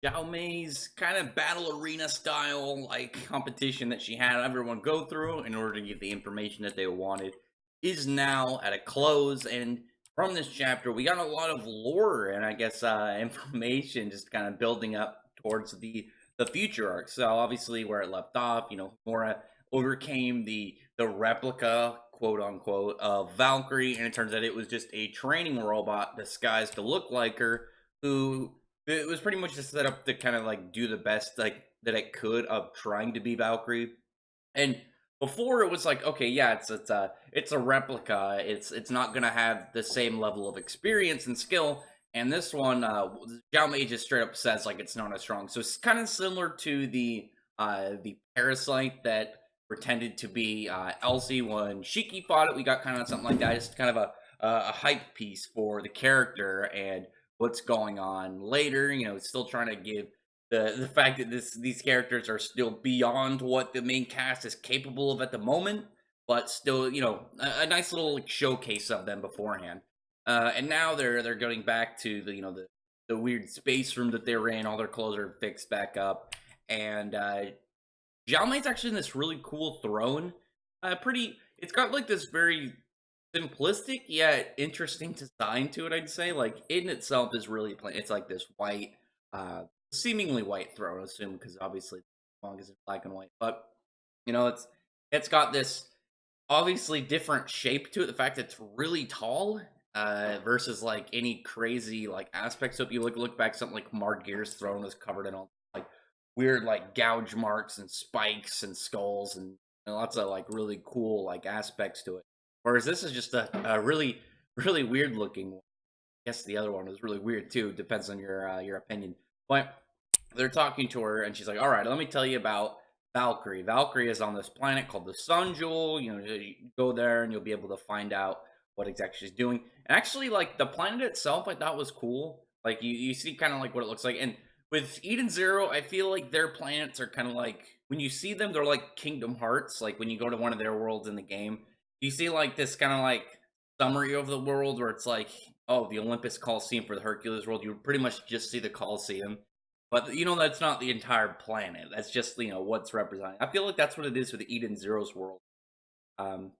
Xiao Mei's kind of battle arena style like competition that she had everyone go through in order to get the information that they wanted is now at a close. And from this chapter we got a lot of lore and I guess information just kind of building up towards the future arc. So obviously where it left off, Mora overcame the replica, quote unquote, of Valkyrie, and it turns out it was just a training robot disguised to look like her, who it was pretty much just set up to kind of like do the best like that it could of trying to be Valkyrie. And before it was like, okay, yeah, it's a replica. It's not gonna have the same level of experience and skill. And this one, Xiao Mei just straight up says like it's not as strong. So it's kind of similar to the parasite that pretended to be Elsie when Shiki fought it. We got kind of something like that. Just kind of a hype piece for the character and what's going on later. It's still trying to give the fact that these characters are still beyond what the main cast is capable of at the moment, but still, a nice little like, showcase of them beforehand. And now they're going back to the weird space room that they were in. All their clothes are fixed back up, and Xiao Mei's actually in this really cool throne. Pretty. It's got like this very simplistic yet interesting design to it. I'd say, like in itself is really plain. It's like this white, uh, seemingly white throne. I assume because obviously the manga is black and white, but it's got this obviously different shape to it. The fact that it's really tall. Versus like any crazy like aspects. So if you look back, something like Margear's throne was covered in all like weird like gouge marks and spikes and skulls and lots of like really cool like aspects to it. Whereas this is just a really really weird looking one. I guess the other one was really weird too. Depends on your opinion. But they're talking to her and she's like, "All right, let me tell you about Valkyrie. Valkyrie is on this planet called the Sun Jewel. You go there and you'll be able to find out what exactly she's doing." And actually, like the planet itself, I thought was cool. Like you see kind of like what it looks like. And with Eden Zero, I feel like their planets are kind of like when you see them, they're like Kingdom Hearts. Like when you go to one of their worlds in the game, you see like this kind of like summary of the world where it's like, oh, the Olympus Coliseum for the Hercules world. You pretty much just see the Coliseum, but that's not the entire planet. That's just what's represented. I feel like that's what it is with Eden Zero's world. Um,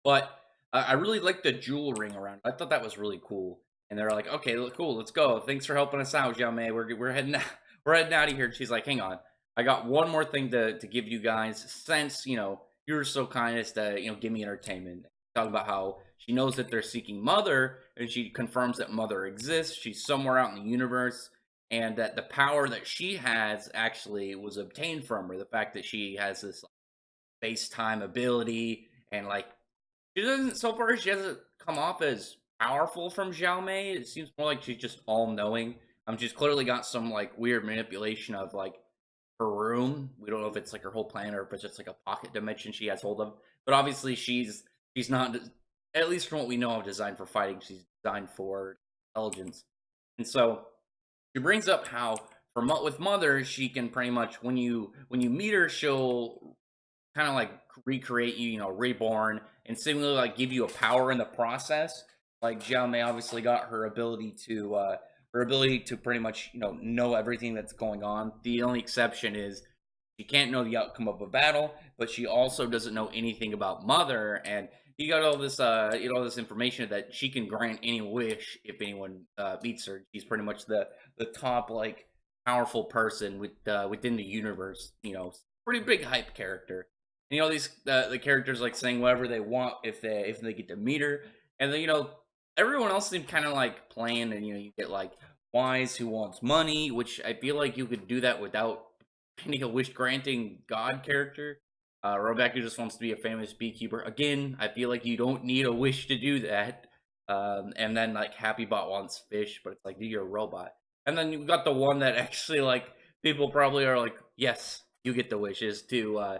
but I really like the jewel ring around. I thought that was really cool. And they're like, okay, cool, let's go. Thanks for helping us out, Xiao Mei. We're heading out, we're heading out of here. And she's like, hang on, I got one more thing to give you guys. Since you're so kind as to give me entertainment. Talk about how she knows that they're seeking Mother, and she confirms that Mother exists. She's somewhere out in the universe, and that the power that she has actually was obtained from her. The fact that she has this space time ability and like she doesn't so far she doesn't come off as powerful from Xiao Mei. It seems more like she's just all knowing. She's clearly got some like weird manipulation of like her room. We don't know if it's like her whole planet or if it's just like a pocket dimension she has hold of. But obviously she's not, at least from what we know of, designed for fighting. She's designed for intelligence. And so she brings up how with Mother, she can pretty much when you meet her, she'll kind of like recreate you, reborn, and seemingly like give you a power in the process. Like Xiao Mei obviously got her ability to pretty much know everything that's going on. The only exception is she can't know the outcome of a battle, but she also doesn't know anything about Mother. And you got all this information that she can grant any wish if anyone meets her. She's pretty much the top like powerful person within the universe. Pretty big hype character. And, these the characters like saying whatever they want if they get to meet her, and then everyone else seemed kind of like playing, and you get like Wise who wants money, which I feel like you could do that without being a wish granting god character. Rebecca just wants to be a famous beekeeper. Again, I feel like you don't need a wish to do that. And then like Happy Bot wants fish, but it's like you're a robot. And then you got the one that actually like people probably are like, yes, you get the wishes to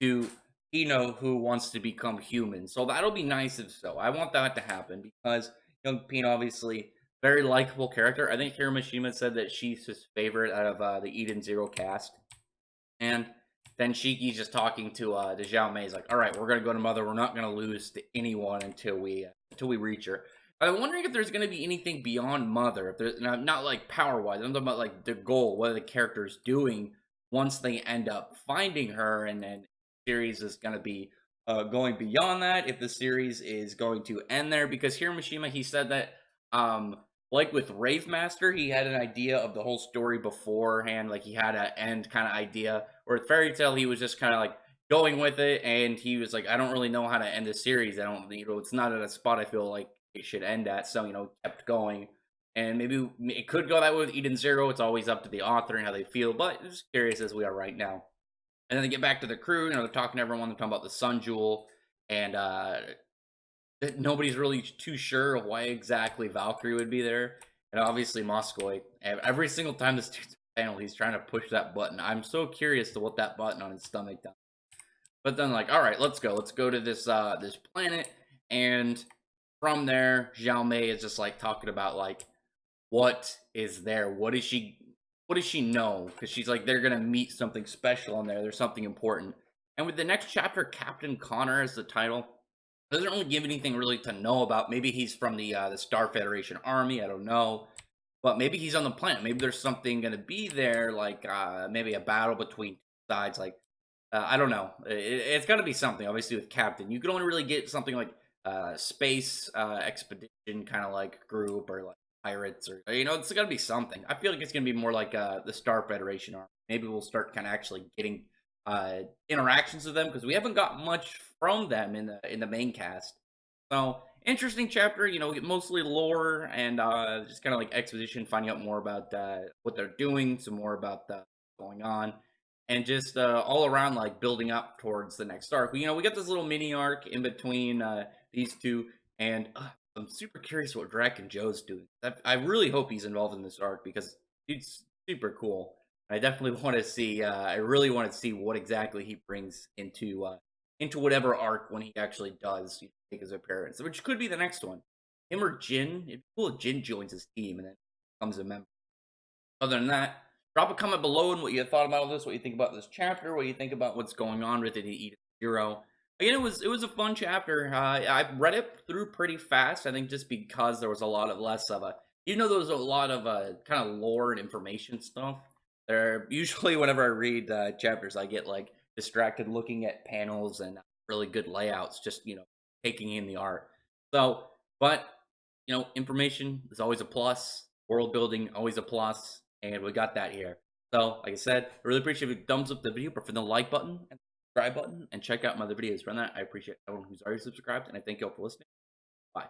who wants to become human. So that'll be nice if so. I want that to happen because young Pino obviously very likable character. I think Hiramashima said that she's his favorite out of the Eden Zero cast. And then Shiki's just talking to Xiao Mei. He's like, "All right, we're gonna go to Mother. We're not gonna lose to anyone until we reach her." I'm wondering if there's gonna be anything beyond Mother. If there's not like power wise. I'm talking about like the goal. What are the characters doing once they end up finding her? And then the series is gonna be going beyond that. If the series is going to end there, because here Mishima he said that like with Rave Master, he had an idea of the whole story beforehand. Like he had an end kind of idea. Or with Fairy Tail, he was just kind of like going with it, and he was like, I don't really know how to end the series. I don't, it's not at a spot I feel like it should end at. So, kept going. And maybe it could go that way with Eden Zero. It's always up to the author and how they feel, but just curious as we are right now. And then they get back to the crew, they're talking to everyone, they're talking about the Sun Jewel, and that nobody's really too sure why exactly Valkyrie would be there. And obviously Moskowitz, every single time this dude's panel, he's trying to push that button. I'm so curious to what that button on his stomach does. But then like, all right, let's go. Let's go to this planet. And from there, Xiao Mei is just like talking about like what is there? What does she know? Because she's like, they're gonna meet something special in there. There's something important. And with the next chapter, Captain Connor as the title, doesn't really give anything really to know about. Maybe he's from the Star Federation Army. I don't know, but maybe he's on the planet. Maybe there's something gonna be there, like maybe a battle between sides. Like I don't know. It's got to be something. Obviously, with Captain, you can only really get something like space expedition kind of like group or like pirates or it's got to be something. I feel like it's gonna be more like the Star Federation Army. Maybe we'll start kind of actually getting interactions with them because we haven't got much from them in the main cast. So interesting chapter. Mostly lore and just kind of like exposition, finding out more about what they're doing, some more about going on, and just all around like building up towards the next arc. We got this little mini arc in between these two, and I'm super curious what Drek and Joe's doing. I really hope he's involved in this arc because dude's super cool. I definitely want to see. I really want to see what exactly he brings into whatever arc when he actually does make his appearance, which could be the next one. Him or Jin. It'd be cool if Jin joins his team and then becomes a member. Other than that, drop a comment below on what you thought about all this, what you think about this chapter, what you think about what's going on with it in Eden Zero. Again, it was a fun chapter. I read it through pretty fast. I think just because there was a lot of less of a, there was a lot of kind of lore and information stuff. There usually whenever I read chapters, I get like distracted looking at panels and really good layouts, just taking in the art. So, but information is always a plus. World building always a plus, and we got that here. So, like I said, I really appreciate if you thumbs up the video, but for the like button and subscribe button, and check out my other videos. For that, I appreciate everyone who's already subscribed, and I thank you all for listening. Bye.